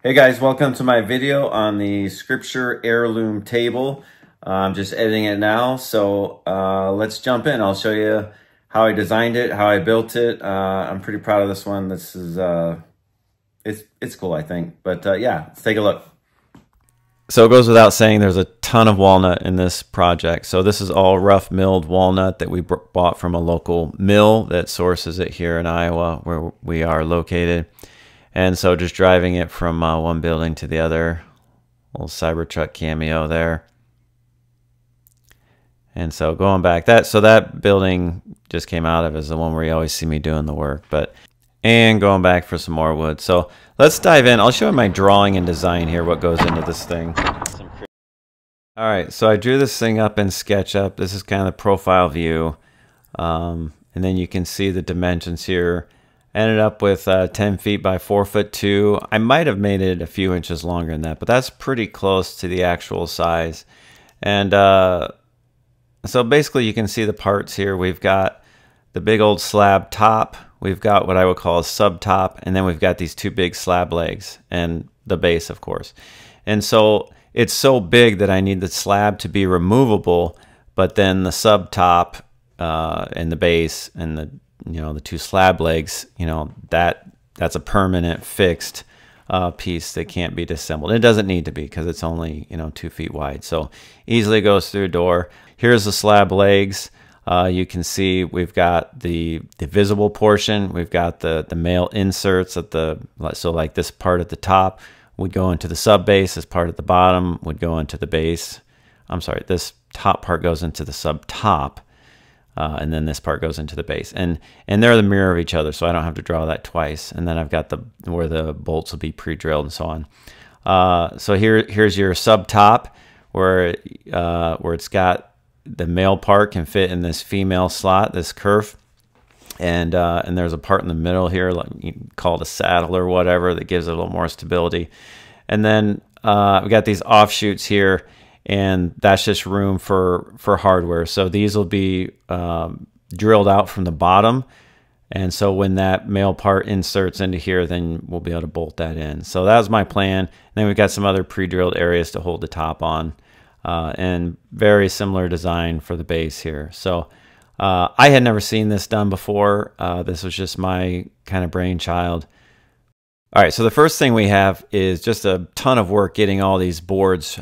Hey guys, welcome to my video on the Scripture Heirloom table. I'm just editing it now, so let's jump in. I'll show you how I designed it, how I built it. I'm pretty proud of this one. This is it's cool, I think. But yeah, let's take a look. So it goes without saying there's a ton of walnut in this project. So this is all rough milled walnut that we bought from a local mill that sources it here in Iowa, where we are located. And so just driving it from one building to the other, little Cybertruck cameo there. And so going back, that building just came out of is the one where you always see me doing the work. And going back for some more wood. So let's dive in. I'll show you my drawing and design here, what goes into this thing. All right, so I drew this thing up in SketchUp. This is kind of the profile view. And then you can see the dimensions here. Ended up with 10 feet by 4'2". I might have made it a few inches longer than that, but that's pretty close to the actual size. And so basically you can see the parts here. We've got the big old slab top. We've got what I would call a sub top. And then we've got these two big slab legs and the base, of course. And so it's so big that I need the slab to be removable, but then the sub top and the base and the two slab legs, that's a permanent fixed piece that can't be disassembled. It doesn't need to be because it's only 2 feet wide, so easily goes through a door. Here's the slab legs. You can see we've got the visible portion. We've got the male inserts at so like this part at the top would go into the sub base. This part at the bottom would go into the base. I'm sorry, this top part goes into the sub top. And then this part goes into the base, and they're the mirror of each other, so I don't have to draw that twice. And then I've got where the bolts will be pre-drilled and so on. So here's your sub top where it's got the male part can fit in this female slot, this kerf, and there's a part in the middle here, like you call it a saddle or whatever, that gives it a little more stability. And then we got these offshoots here. And that's just room for hardware. So these will be drilled out from the bottom. And so when that male part inserts into here, then we'll be able to bolt that in. So that was my plan. And then we've got some other pre-drilled areas to hold the top on. And very similar design for the base here. So I had never seen this done before. This was just my kind of brainchild. All right, so the first thing we have is just a ton of work getting all these boards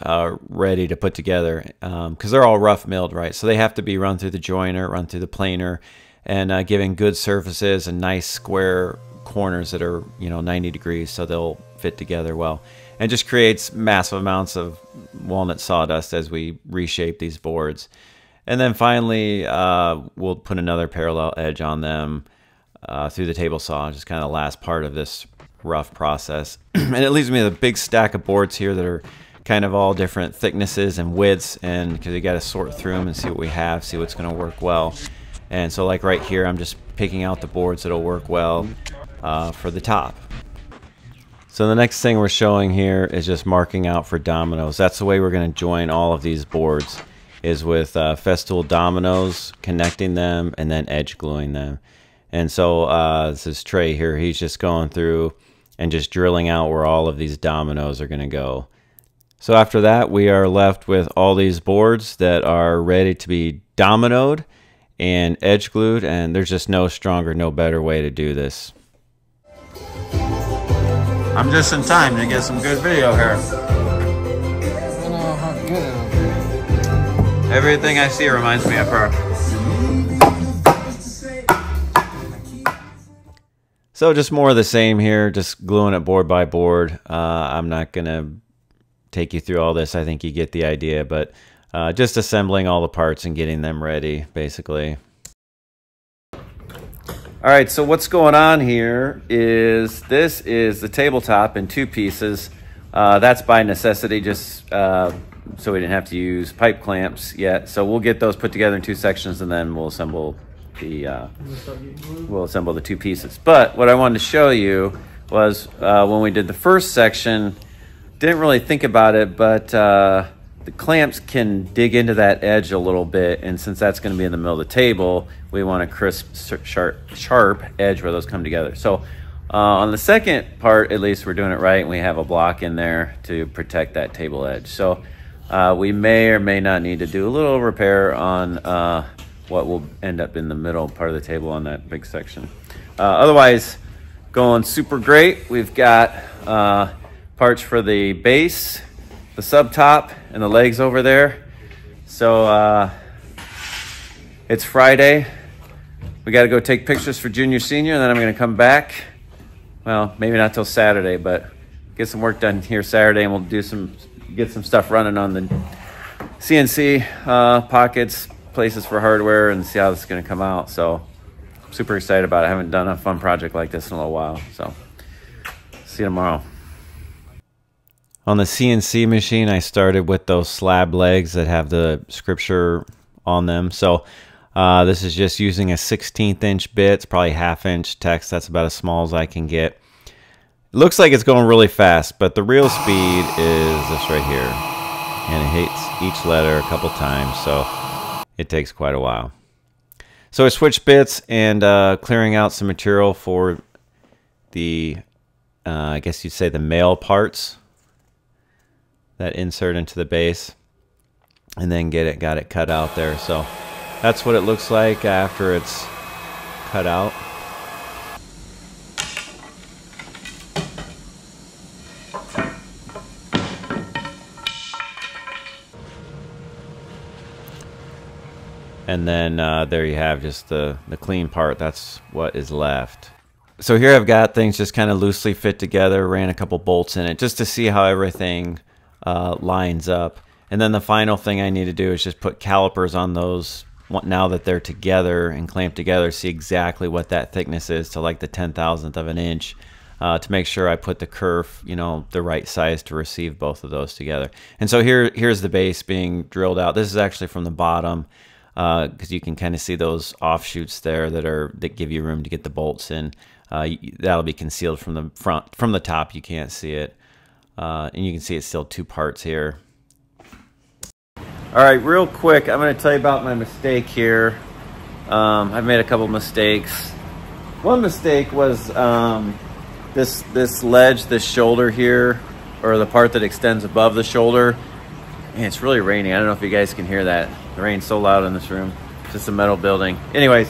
ready to put together because they're all rough milled, right? So they have to be run through the joiner, run through the planer, and given good surfaces and nice square corners that are 90 degrees, so they'll fit together well. And just creates massive amounts of walnut sawdust as we reshape these boards. And then finally, we'll put another parallel edge on them through the table saw, just kind of the last part of this rough process. And it leaves me with a big stack of boards here that are kind of all different thicknesses and widths, and because you got to sort through them and see what we have, see what's going to work well. And so like right here, I'm just picking out the boards that'll work well for the top. So the next thing we're showing here is just marking out for dominoes. That's the way we're going to join all of these boards, is with Festool dominoes, connecting them and then edge gluing them. And so this is Trey here. He's just going through and just drilling out where all of these dominoes are going to go. So after that, we are left with all these boards that are ready to be dominoed and edge glued, and there's just no stronger, no better way to do this. I'm just in time to get some good video here. I don't know how good it'll be. Everything I see reminds me of her. So just more of the same here, just gluing it board by board. I'm not going to take you through all this. I think you get the idea, but just assembling all the parts and getting them ready, basically. All right, so what's going on here is this is the tabletop in 2 pieces. That's by necessity, just so we didn't have to use pipe clamps yet. So we'll get those put together in 2 sections, and then we'll assemble the 2 pieces. But what I wanted to show you was when we did the first section, didn't really think about it, but the clamps can dig into that edge a little bit, and since that's going to be in the middle of the table, we want a crisp, sharp edge where those come together. So On the second part, at least we're doing it right, and we have a block in there to protect that table edge. So we may or may not need to do a little repair on what will end up in the middle part of the table on that big section. Otherwise, going super great. We've got parts for the base, the sub top, and the legs over there. So it's Friday. We got to go take pictures for junior, senior, and then I'm going to come back. Well, maybe not till Saturday, but get some work done here Saturday, and we'll get some stuff running on the CNC pockets, places for hardware, and see how this is going to come out. So I'm super excited about it. I haven't done a fun project like this in a little while. So see you tomorrow. On the CNC machine, I started with those slab legs that have the scripture on them. So this is just using a 1/16 inch bit. It's probably 1/2 inch text. That's about as small as I can get. It looks like it's going really fast, but the real speed is this right here. And it hits each letter a couple times, so it takes quite a while. So I switched bits and clearing out some material for the, I guess you'd say the male parts that insert into the base, and then got it cut out there. So that's what it looks like after it's cut out. And then there you have just the clean part. That's what is left. So here I've got things just kind of loosely fit together, ran a couple bolts in it just to see how everything lines up. And then the final thing I need to do is just put calipers on those now that they're together and clamped together, see exactly what that thickness is to like the 1/10,000th of an inch to make sure I put the kerf, you know, the right size to receive both of those together. And so here's the base being drilled out. This is actually from the bottom, because you can kind of see those offshoots there that give you room to get the bolts in. That'll be concealed from the front. From the top, you can't see it, and you can see it's still 2 parts here. All right, real quick, I'm going to tell you about my mistake here. I've made a couple mistakes. One mistake was this ledge, this shoulder here, or the part that extends above the shoulder. And it's really raining. I don't know if you guys can hear that. The rain's so loud in this room. It's just a metal building. Anyways,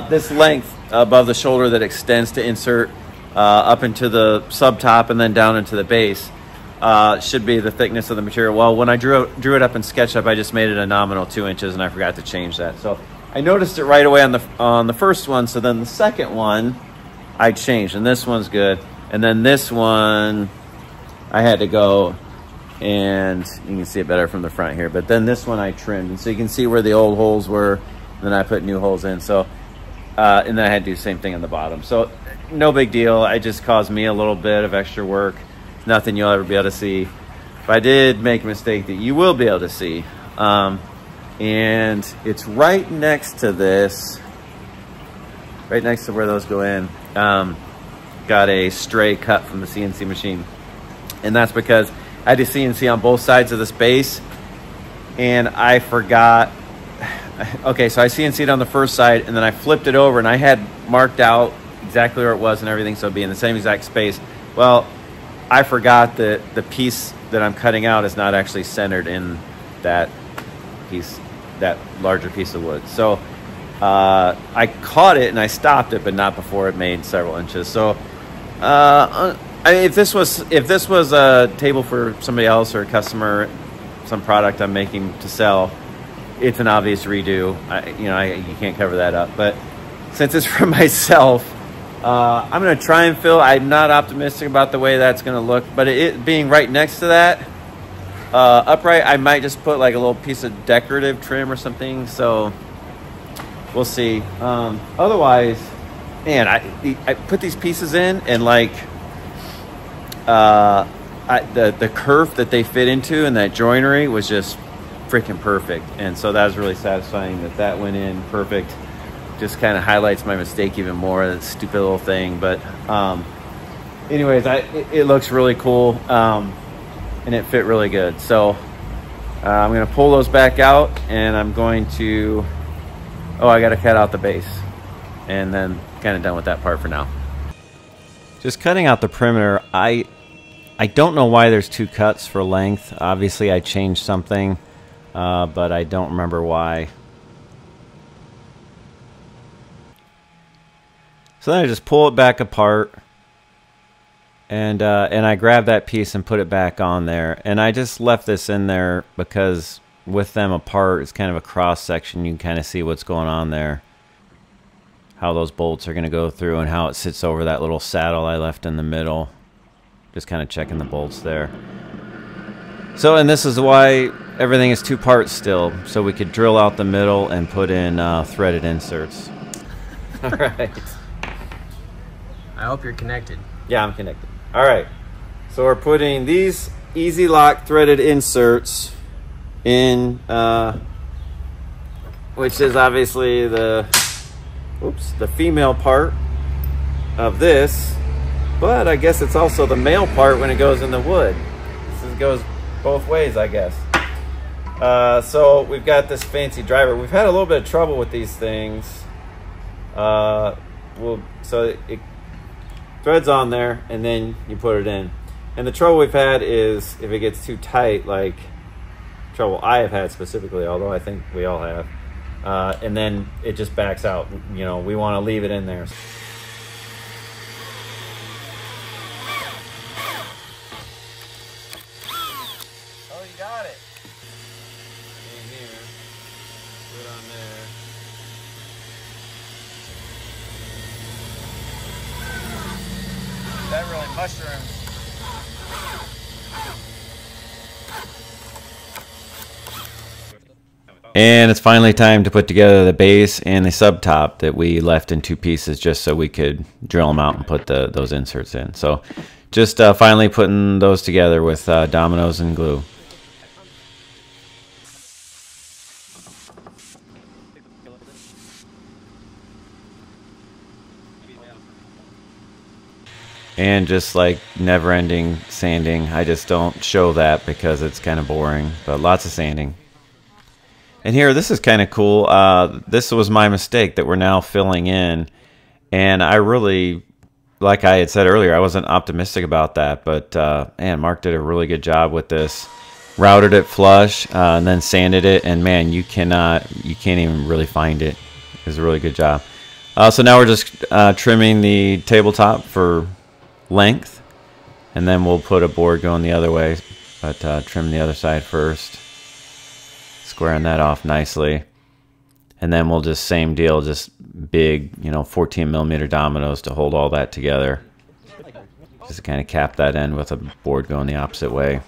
this length above the shoulder that extends to insert up into the sub top and then down into the base should be the thickness of the material. Well, when I drew it up in SketchUp, I just made it a nominal 2 inches, and I forgot to change that. So I noticed it right away on the first one. So then the second one I changed, and this one's good. And then this one I had to go, and you can see it better from the front here, but then this one I trimmed, and so you can see where the old holes were, and then I put new holes in. So and then I had to do the same thing on the bottom. So no big deal. It just caused me a little bit of extra work. Nothing you'll ever be able to see. But I did make a mistake that you will be able to see, and it's right next to this, right next to where those go in. Got a stray cut from the CNC machine, and that's because I had to CNC on both sides of this base, and I forgot. Okay, so I CNC'd on the first side, and then I flipped it over, and I had marked out exactly where it was and everything, so it'd be in the same exact space. Well, I forgot that the piece that I'm cutting out is not actually centered in that piece, that larger piece of wood. So I caught it and I stopped it, but not before it made several inches. So I mean, if this was a table for somebody else or a customer, some product I'm making to sell, it's an obvious redo. You can't cover that up. But since it's for myself, I'm going to try and fill. I'm not optimistic about the way that's going to look, but it being right next to that upright, I might just put like a little piece of decorative trim or something. So we'll see. Otherwise, man, I put these pieces in, and like the curve that they fit into and that joinery was just freaking perfect. And so that was really satisfying that went in perfect. Just kind of highlights my mistake even more, that stupid little thing. But anyways, it looks really cool, and it fit really good. So I'm going to pull those back out, and I'm going to, I got to cut out the base, and then kind of done with that part for now. Just cutting out the perimeter. I don't know why there's 2 cuts for length. Obviously I changed something, but I don't remember why. So then I just pull it back apart, and I grab that piece and put it back on there. And I just left this in there because with them apart, it's kind of a cross section. You can kind of see what's going on there, how those bolts are going to go through, and how it sits over that little saddle I left in the middle. Just kind of checking the bolts there. So, and this is why everything is 2 parts still, so we could drill out the middle and put in threaded inserts. All right. I hope you're connected. Yeah, I'm connected. All right. So we're putting these Easy Lock threaded inserts in, which is obviously the female part of this, but I guess it's also the male part when it goes in the wood. This goes both ways, I guess. So we've got this fancy driver. We've had a little bit of trouble with these things. So it threads on there, and then you put it in. And the trouble we've had is if it gets too tight, like trouble I have had specifically, although I think we all have, and then it just backs out. You know, we want to leave it in there. Oh, you got it. In here, put it on there. That really mushrooms. And it's finally time to put together the base and the subtop that we left in 2 pieces just so we could drill them out and put those inserts in. So just finally putting those together with dominoes and glue. And just like never-ending sanding. I just don't show that because it's kind of boring, but lots of sanding. And here, this is kind of cool. This was my mistake that we're now filling in. And I really, like I had said earlier, I wasn't optimistic about that. But, man, Mark did a really good job with this. Routed it flush and then sanded it. And, man, you can't even really find it. It was a really good job. So now we're just trimming the tabletop for length, and then we'll put a board going the other way, but trim the other side first, squaring that off nicely, and then we'll just same deal, just big 14mm dominoes to hold all that together, just to kind of cap that end with a board going the opposite way.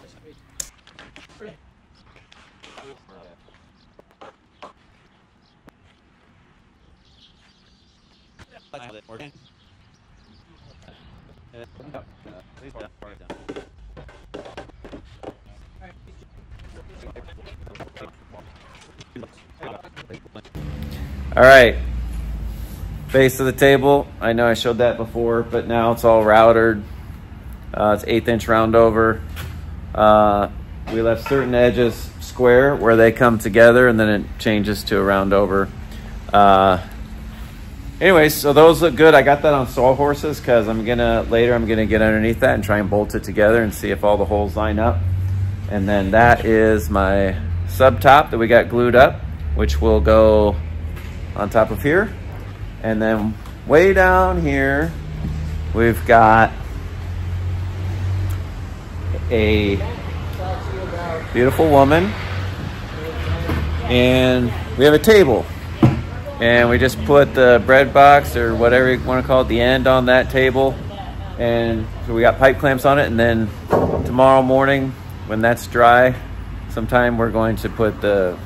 All right, base of the table. I know I showed that before, but now it's all routed. It's 1/8 inch round over. We left certain edges square where they come together, and then it changes to a round over. Anyways, so those look good. I got that on sawhorses because later I'm gonna get underneath that and try and bolt it together and see if all the holes line up. And then that is my sub top that we got glued up, which will go on top of here. And then way down here, we've got a beautiful woman, and we have a table. And we just put the bread box or whatever you want to call it, the end on that table. And so we got pipe clamps on it. And then tomorrow morning, when that's dry, sometime we're going to put the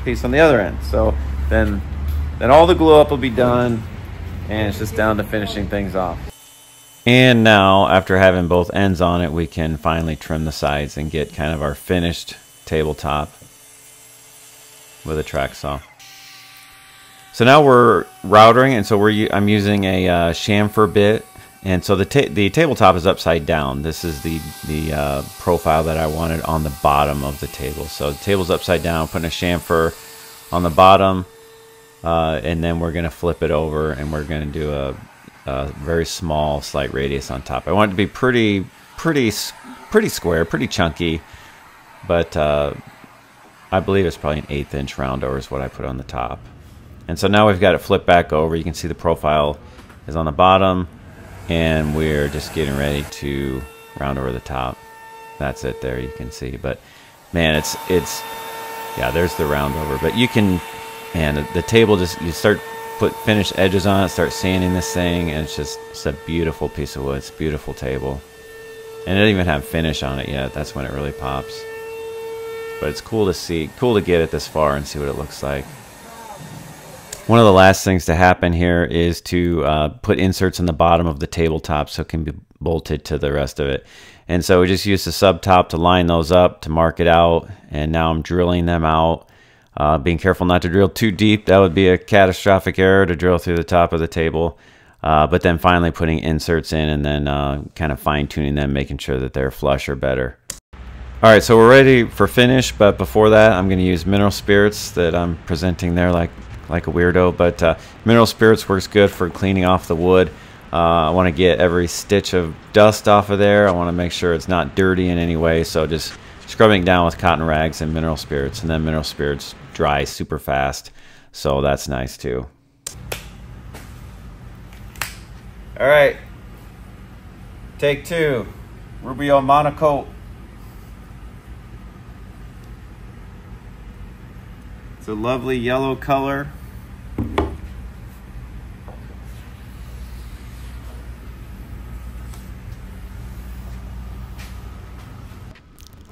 piece on the other end. So then all the glue up will be done, and it's just down to finishing things off. And now, after having both ends on it, we can finally trim the sides and get kind of our finished tabletop with a track saw. So now we're routering, and so I'm using a chamfer bit, and so the tabletop is upside down. This is the profile that I wanted on the bottom of the table. So the table's upside down, putting a chamfer on the bottom, and then we're going to flip it over, and we're going to do very small, slight radius on top. I want it to be pretty square, pretty chunky, but I believe it's probably an 1/8 inch round over is what I put on the top. And so now we've got it flipped back over. You can see the profile is on the bottom, and we're just getting ready to round over the top. That's it there, you can see. But man, it's yeah, there's the round over. But you can, man, the table just, you start put finished edges on it, start sanding this thing, and it's a beautiful piece of wood. It's a beautiful table. And it doesn't even have finish on it yet. That's when it really pops. But it's cool to see, cool to get it this far and see what it looks like. One of the last things to happen here is to put inserts in the bottom of the tabletop so it can be bolted to the rest of it. And so we just use the sub top to line those up, to mark it out, and now I'm drilling them out. Being careful not to drill too deep. That would be a catastrophic error, to drill through the top of the table. But then finally putting inserts in, and then kind of fine-tuning them, making sure that they're flush or better. All right, so we're ready for finish, but before that I'm going to use mineral spirits that I'm presenting there like a weirdo. But mineral spirits works good for cleaning off the wood. I want to get every stitch of dust off of there. I want to make sure it's not dirty in any way, so just scrubbing down with cotton rags and mineral spirits. And then mineral spirits dry super fast, so that's nice too. All right, take 2, Rubio monocoat. It's a lovely yellow color.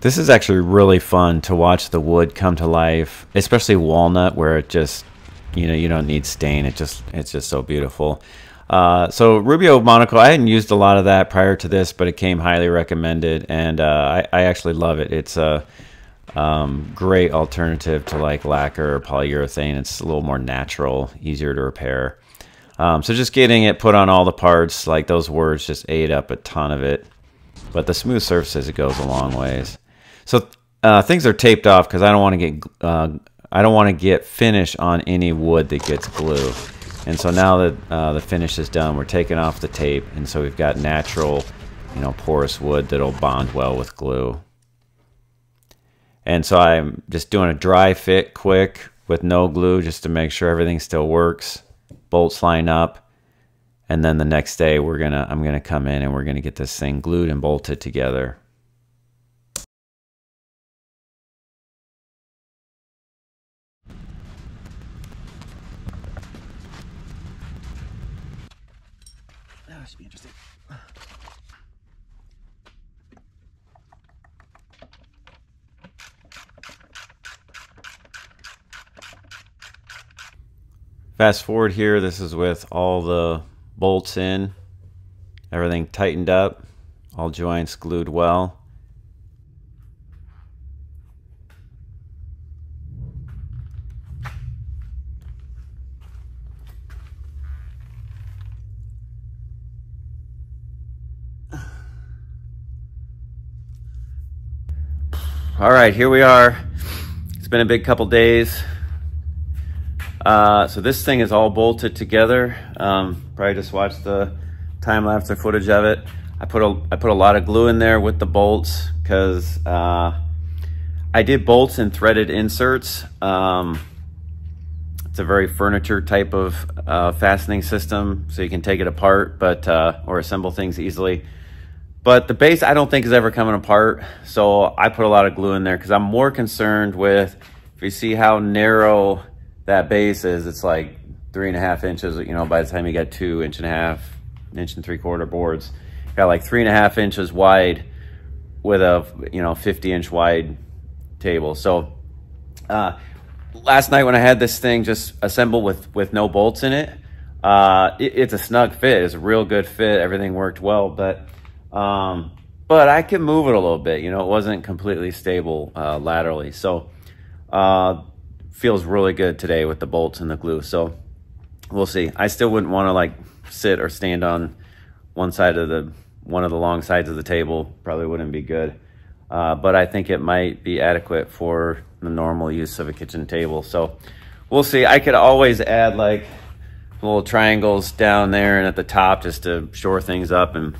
This is actually really fun to watch the wood come to life, especially walnut, where it just, you know, you don't need stain. It's just so beautiful. So Rubio monocoat, I hadn't used a lot of that prior to this, but it came highly recommended, and I actually love it. It's a great alternative to like lacquer or polyurethane. It's a little more natural, easier to repair. So just getting it put on all the parts, like those words just ate up a ton of it. But the smooth surfaces, it goes a long ways. So things are taped off because I don't want to get finish on any wood that gets glue. And so now that the finish is done, we're taking off the tape, and so we've got natural, you know, porous wood that'll bond well with glue. And so I'm just doing a dry fit quick with no glue, just to make sure everything still works. Bolts line up, and then the next day I'm gonna come in and we're gonna get this thing glued and bolted together. That should be interesting. Fast forward here, this is with all the bolts in, everything tightened up, all joints glued well. All right, here we are. It's been a big couple days. So this thing is all bolted together. Probably just watched the time-lapse or footage of it. I put a lot of glue in there with the bolts because I did bolts and threaded inserts. It's a very furniture type of fastening system, so you can take it apart, but or assemble things easily. But the base I don't think is ever coming apart, so I put a lot of glue in there because I'm more concerned with, if you see how narrow that base is, it's like 3.5 inches, you know, by the time you get 2 1.5 1.75 boards. Got like 3.5 inches wide with a, you know, 50-inch wide table. So last night when I had this thing just assembled with no bolts in it, it's a snug fit. It's a real good fit. Everything worked well, but I could move it a little bit. You know, it wasn't completely stable laterally. So feels really good today with the bolts and the glue. So we'll see. I still wouldn't want to like sit or stand on one of the long sides of the table. Probably wouldn't be good. But I think it might be adequate for the normal use of a kitchen table. So we'll see. I could always add like little triangles down there and at the top just to shore things up and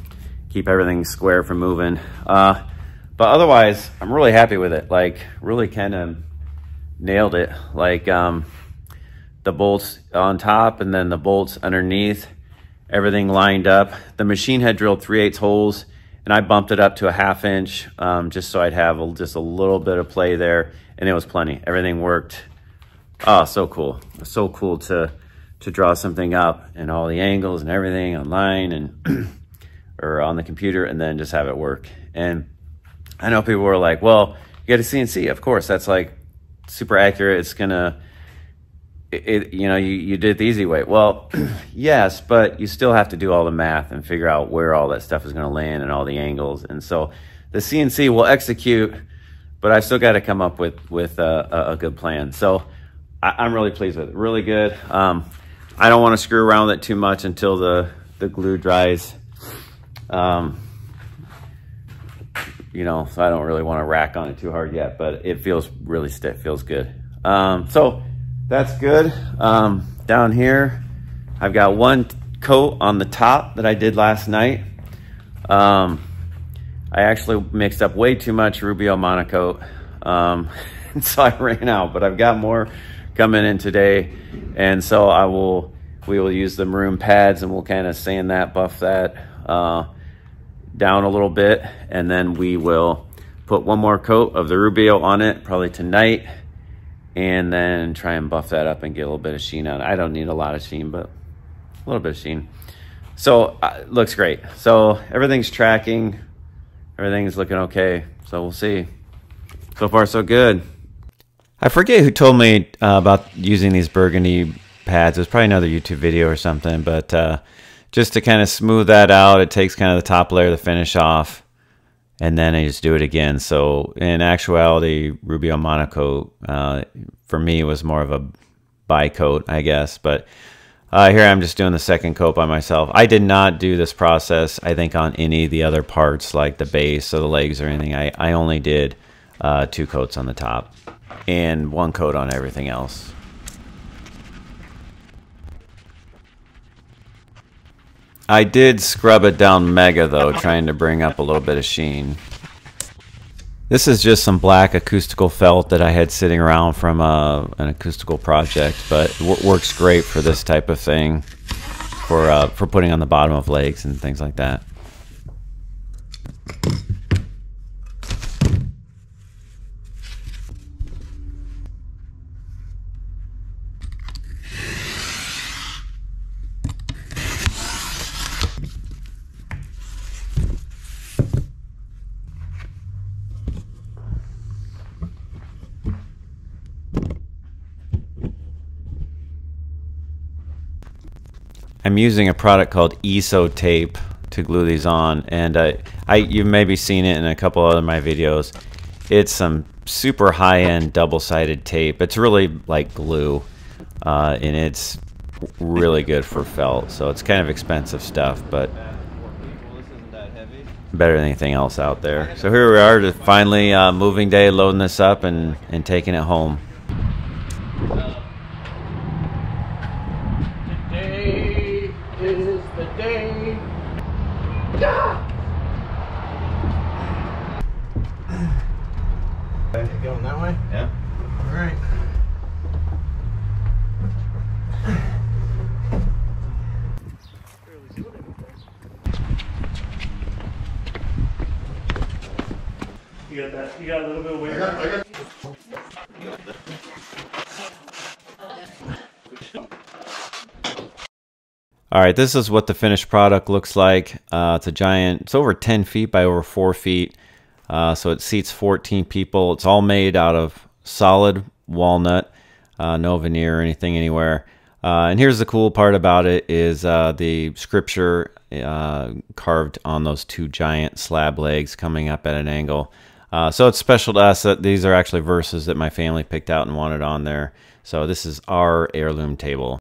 keep everything square from moving. But otherwise, I'm really happy with it. Like, really kind of nailed it. Like, the bolts on top and then the bolts underneath, everything lined up. The machine had drilled 3/8 holes, and I bumped it up to a 1/2 inch just so I'd have just a little bit of play there, and it was plenty. Everything worked. Oh, so cool. So cool to draw something up and all the angles and everything online and or on the computer, and then just have it work. And I know people were like, well, you got a CNC. Of course, that's like super accurate. It's gonna, you know, you did it the easy way. Well, yes, but you still have to do all the math and figure out where all that stuff is going to land and all the angles. And so the CNC will execute, but I've still got to come up with a good plan. So I'm really pleased with it. Really good. I don't want to screw around with it too much until the glue dries. You know, so I don't really want to rack on it too hard yet, but it feels really stiff, feels good. So that's good. Down here, I've got one coat on the top that I did last night. I actually mixed up way too much Rubio monocoat, so I ran out, but I've got more coming in today, and so we will use the maroon pads, and we'll kind of sand that, buff that down a little bit, and then we will put one more coat of the Rubio on it probably tonight, and then try and buff that up and get a little bit of sheen on it. I don't need a lot of sheen, but a little bit of sheen. So it looks great. So everything's tracking, everything's looking okay, so we'll see. So far so good. I forget who told me about using these burgundy pads. It was probably another YouTube video or something, but just to kind of smooth that out, it takes kind of the top layer of the finish off, and then I just do it again. So in actuality, Rubio monocoat for me was more of a bi-coat, I guess. But here I'm just doing the second coat by myself. I did not do this process, I think, on any of the other parts like the base or the legs or anything. I only did 2 coats on the top and 1 coat on everything else. I did scrub it down mega though, trying to bring up a little bit of sheen. This is just some black acoustical felt that I had sitting around from an acoustical project, but it works great for this type of thing, for putting on the bottom of legs and things like that. I'm using a product called ESO tape to glue these on, and you've maybe seen it in a couple other of my videos. It's some super high-end double-sided tape. It's really like glue, and it's really good for felt. So it's kind of expensive stuff, but better than anything else out there. So here we are, to finally moving day, loading this up and taking it home. Is the day. Going that way? Yeah. All right. You got that? You got a little bit of weight? All right, this is what the finished product looks like. It's a giant, it's over 10 feet by over 4 feet. So it seats 14 people. It's all made out of solid walnut, no veneer or anything anywhere. And here's the cool part about it is the scripture carved on those 2 giant slab legs coming up at an angle. So it's special to us that these are actually verses that my family picked out and wanted on there. So this is our heirloom table.